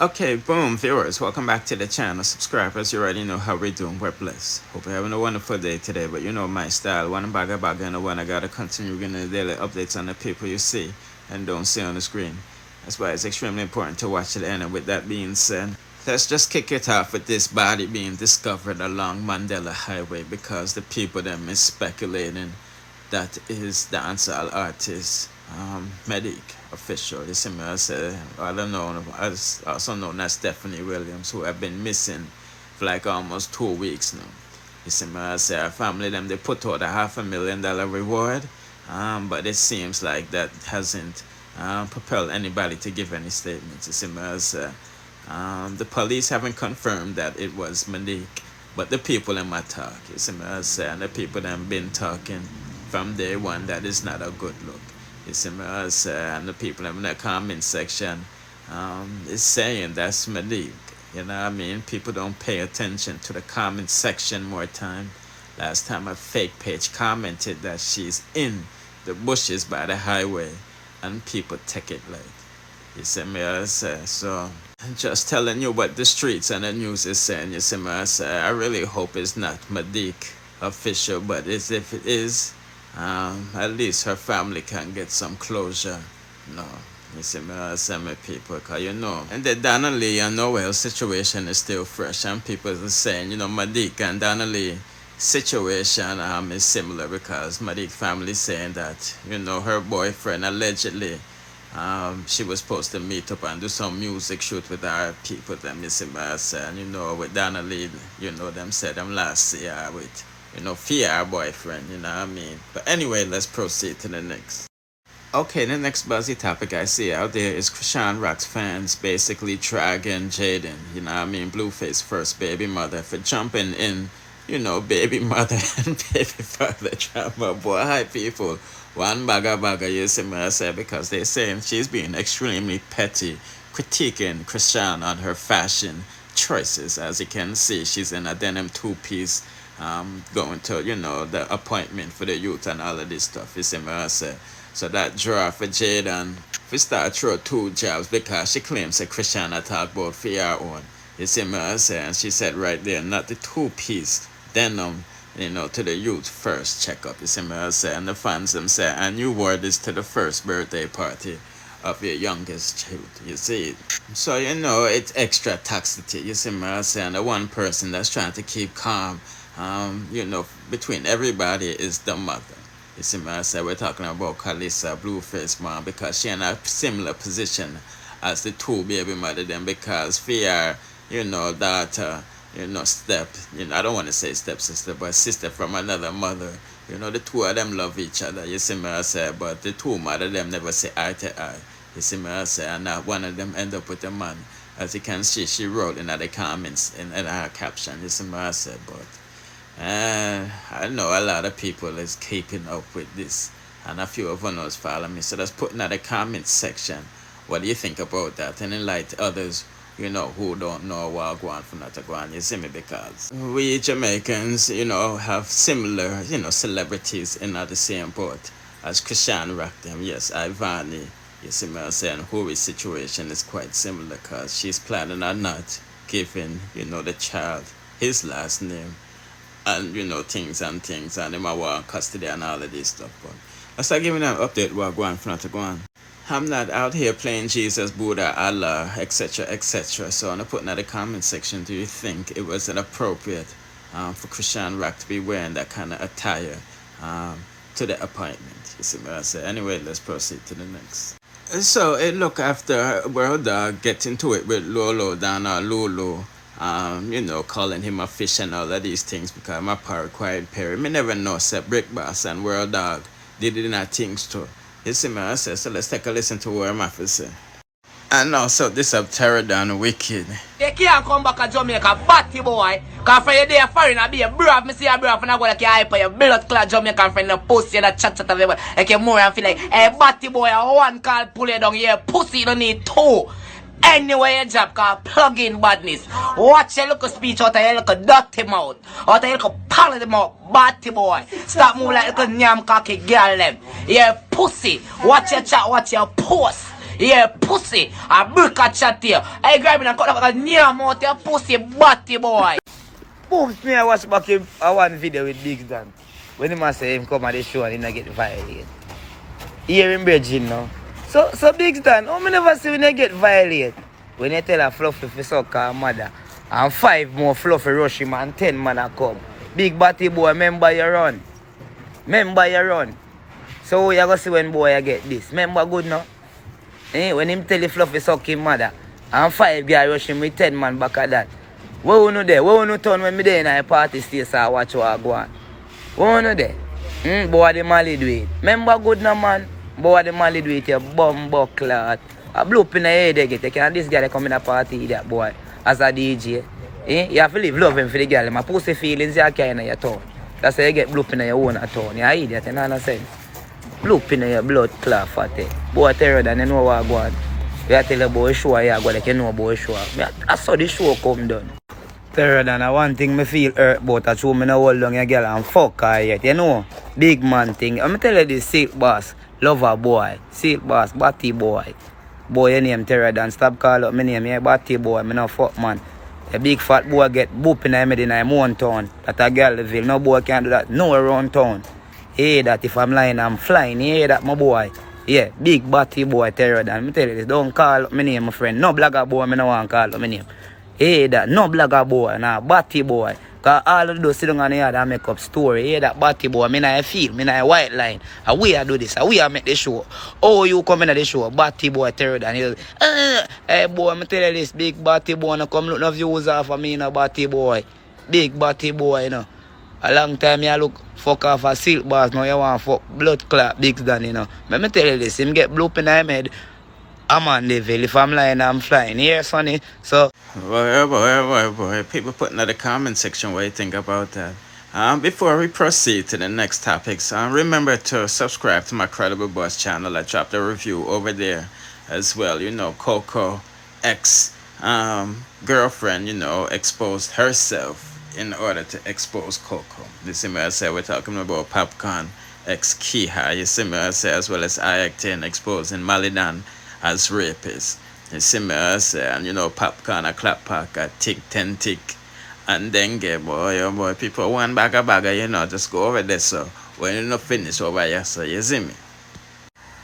Okay, boom, viewers, welcome back to the channel. Subscribers, you already know how we're doing. We're blessed. Hope you're having a wonderful day today. But you know my style. One bagga and one I gotta continue getting the daily updates on the people you see and don't see on the screen. That's why it's extremely important to watch to the end. And with that being said, let's just kick it off with this body being discovered along Mandela Highway, because the people them is speculating that is dancehall artist Medikk official. You see me, I say, I don't know, as also known as Stephanie Williams, who have been missing for like almost 2 weeks now. You see me, I say, our family them, they put out a $500,000 reward, but it seems like that hasn't propelled anybody to give any statements. You see me, I say, the police haven't confirmed that it was Medikk, but the people in my talk, you see me, I say, and the people that have been talking from day one, that is not a good look. You see me, and the people in the comment section is saying that's Medikk. You know what I mean? People don't pay attention to the comment section more time. Last time a fake page commented that she's in the bushes by the highway, and people take it light. You see me, so I'm just telling you what the streets and the news is saying. You see me, I really hope it's not Medikk official, but if it is, at least her family can get some closure. No, you see me, I say my people, because you know, and the Donna Lee and Noel situation is still fresh, and people are saying, you know, Medikk and Donna Lee situation is similar, because Medikk family saying that, you know, her boyfriend allegedly she was supposed to meet up and do some music shoot with our people them, you see me, I say, and you know, with Donna Lee, you know, them said them last year with, you know, fear boyfriend, you know what I mean? But anyway, let's proceed to the next. Okay, the next buzzy topic I see out there is Chrisean Rock's fans basically dragging Jaidyn, you know what I mean, Blueface first baby mother, for jumping in, you know, baby mother and baby father drama. Boy, hi people, one bagga, you see me, I say, because they're saying she's being extremely petty, critiquing Chrisean on her fashion choices. As you can see, she's in a denim two-piece, going to, you know, the appointment for the youth and all of this stuff. You see me, I say. So that draw for Jaidyn, we start throw 2 jobs, because she claims that Chrisean talk about for her own. You see me, I say, and she said right there, not the two-piece denim, you know, to the youth first checkup. You see me, I say, and the fans them say, and you wore this to the first birthday party of your youngest child, you see. So, you know, it's extra toxicity, you see me, I say, and the one person that's trying to keep calm, you know, between everybody is the mother. You see me, I say, we're talking about Kalisa, Blueface mom, because she in a similar position as the 2 baby mother them, because for, you know, daughter, you know, you know, I don't want to say stepsister, but sister from another mother. You know, the 2 of them love each other, you see me, I say, but the 2 mother them never say eye to eye. You see me, I say, and not one of them end up with a man. As you can see, she wrote in the comments, in her caption, you see me, I say, but I know a lot of people is keeping up with this, and a few of us follow me, so let's put in the comment section what do you think about that, and enlighten others, you know, who don't know what going on from that to go on, you see me, because we Jamaicans, you know, have similar, you know, celebrities in the same boat as Chrisean Rock them. Yes, Ivani, you see me, I'm saying, Huri's situation is quite similar, because she's planning on not giving, you know, the child his last name, and, you know, things, and him want custody and all of this stuff. But let's start giving an update what going from that to go on. I'm not out here playing Jesus, Buddha, Allah, etc., etc. So I'm going to put in the comment section, do you think it was inappropriate for Chrisean Rock to be wearing that kind of attire to the appointment? You see what I say? Anyway, let's proceed to the next. So it look after World Dog get into it with Lolo down Lulu, you know, calling him a fish and all of these things, because my part quiet Perry. Me never know say Brick Boss and World Dog did it in our things too. You see me, I say, so let's take a listen to what I'm have to say. And also, this of Terror Down Wicked. They can't come back to Jamaica, batty boy. Because for your day, foreign, I be a brave. Me see a brave, and I go like a hyper, your blood clot Jamaican friend, the pussy, and a chat everywhere. Like a more and feel like, hey, batty boy, one call pull you down here, pussy, you don't need 2. Anyway, your job called plug in badness. Watch your little speech out of your little dirty mouth. Out of your little pallid mouth, batty boy. Stop moving like little yam cocky girl them. Yeah, pussy. Watch your chat, watch your post. Yeah, pussy. A brick a chat here. I grab him and cut off a near mouth your pussy batty boy. Boom, me I watch back one video with Big Dan. When him say him come at the show and he not get violated. Hear him bridging now. So Big Dan, how me never see when they get violated? When you tell a fluffy for suck her mother, and 5 more fluffy rush him and 10 man a come. Big batty boy, remember you run. Remember you run. So you go see when boy I get this. Remember good now? When him tell the fluffy suck him mother, and 5 guys rush him with 10 man back at that. Where you know there? Where you know turn when me there in a party stage so I watch what go on? Where you know there? Boy the Mali do it. Remember good now man? Boy the Mali do it, you bum buckler. A blow up in the head they get. And this guy come in a party, that boy, as a DJ. You have to live loving for the girl. My pussy feelings you carry in your tongue. That's how you get blow up in your own tongue. You're an idiot, you know what I'm saying? Blow up in your blood clot fatty. Boy terror than you know what go on. You tell the boy show you go like you know boy show. I saw the show come down. Terror than one thing me feel hurt about a show me no hold on your girl and fuck her yet. You know, big man thing. I'm tell you this silk boss, lover boy, silk boss, batty boy. Boy, your name Terror than stop call up my name, yeah, batty boy, me no fuck man. A big fat boy get boop in my own town. That a girl live. No boy can do that. No around town. Hey that if I'm lying, I'm flying. Hey that my boy. Yeah, big batty boy Terror than. Me tell you this, don't call up my name, my friend. No blagger boy, me no want call up my name. Hey that, no blagger boy, nah, batty boy. Cause all of those sit down on the yard and make up story. Hey that batty boy, me nah feel, me nah white line. How we a do this, how we a make the show. Oh, you come in at the show, batty boy Terror than. Hey boy, me tell you this, big batty boy, no come look no views off of me, no batty boy. Big batty boy, you know. A long time you look fuck off a silk boss, now you want fuck blood clot Big Dan, you know. Let me tell you this, him get bloop in him head. I'm on level. If I'm lying, I'm flying. Yeah, sonny. So Boy. People put in the comment section what you think about that. Before we proceed to the next topics, remember to subscribe to my Credible Boss channel. I dropped a review over there as well. You know, Coco ex girlfriend, you know, exposed herself in order to expose Coco. You see me I say we're talking about Popcorn ex Kiha. You see me I say as well as I-10 exposing Malidan as rapist. You see me I say, and you know Popcorn a clap pack a tick 10 tick and then get boy, oh boy, people one bagger, you know, just go over there so when you not finish over here, so you see me.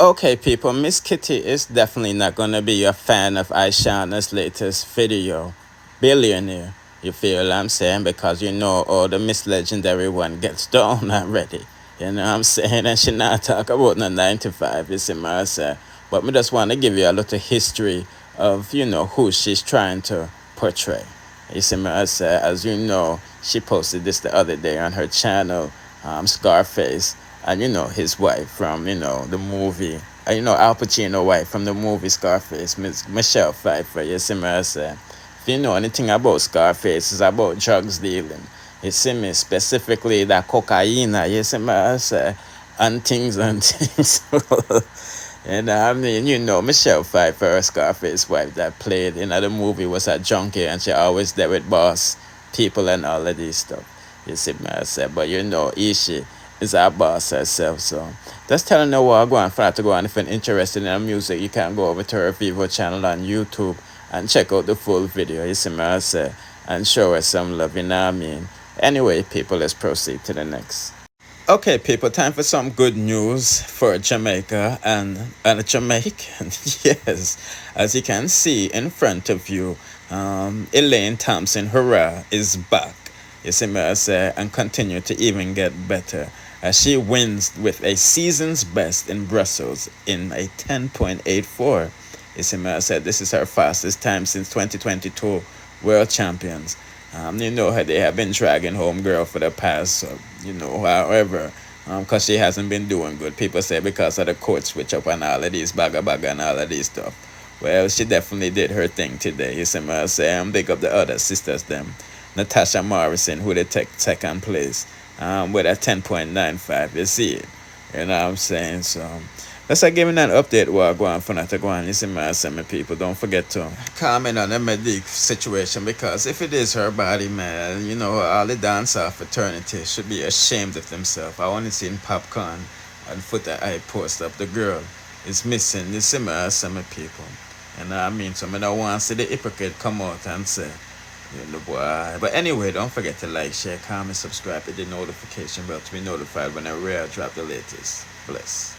Okay people, Miss Kitty is definitely not gonna be a fan of Ishawna's latest video, Billionaire. You feel what I'm saying? Because you know all the Miss Legendary one gets down already. You know what I'm saying? And she not talk about no 95, you see me I say. But me just want to give you a little history of, you know, who she's trying to portray. You see me, as you know, she posted this the other day on her channel, Scarface, and, you know, his wife from, you know, the movie, you know, Al Pacino wife from the movie Scarface, Michelle Pfeiffer. You see me, if you know anything about Scarface, it's about drugs dealing. You see me, specifically that cocaine, you see me, and things. And I mean, you know, Michelle Pfeiffer, Scarface wife that played in the movie was a junkie and she always there with boss people and all of these stuff. You see me I said, but you know, Ishi is our boss herself, so just telling her what I go on for her to go on. If you're interested in her music, you can go over to her Vivo channel on YouTube and check out the full video, you see me I say, and show her some love, you know what I mean. Anyway, people, let's proceed to the next. Okay, people, time for some good news for Jamaica and a Jamaican. Yes, as you can see in front of you, Elaine Thompson, hurrah, is back. You see me I say, and continue to even get better. As she wins with a season's best in Brussels in a 10.84. You see me I said, this is her fastest time since 2022 World Champions. You know how they have been dragging home girl for the past, you know, however, because she hasn't been doing good. People say because of the court switch up and all of these bagger and all of these stuff. Well, she definitely did her thing today. You see me I say, big up the other sisters them. Natasha Morrison, who they take second place, with a 10.95. You see it, you know what I'm saying? So let's give me an update while I go on for not to go on. You see me, I say, my people, don't forget to comment on the Medikk situation, because if it is her body, man, you know, all the dancer fraternity should be ashamed of themselves. I only seen Popcorn and put the eye post up the girl. is missing the similar some people. And I mean, so I don't want to see the hypocrite come out and say, you know, boy. But anyway, don't forget to like, share, comment, subscribe, hit the notification bell to be notified whenever I drop the latest. Bless.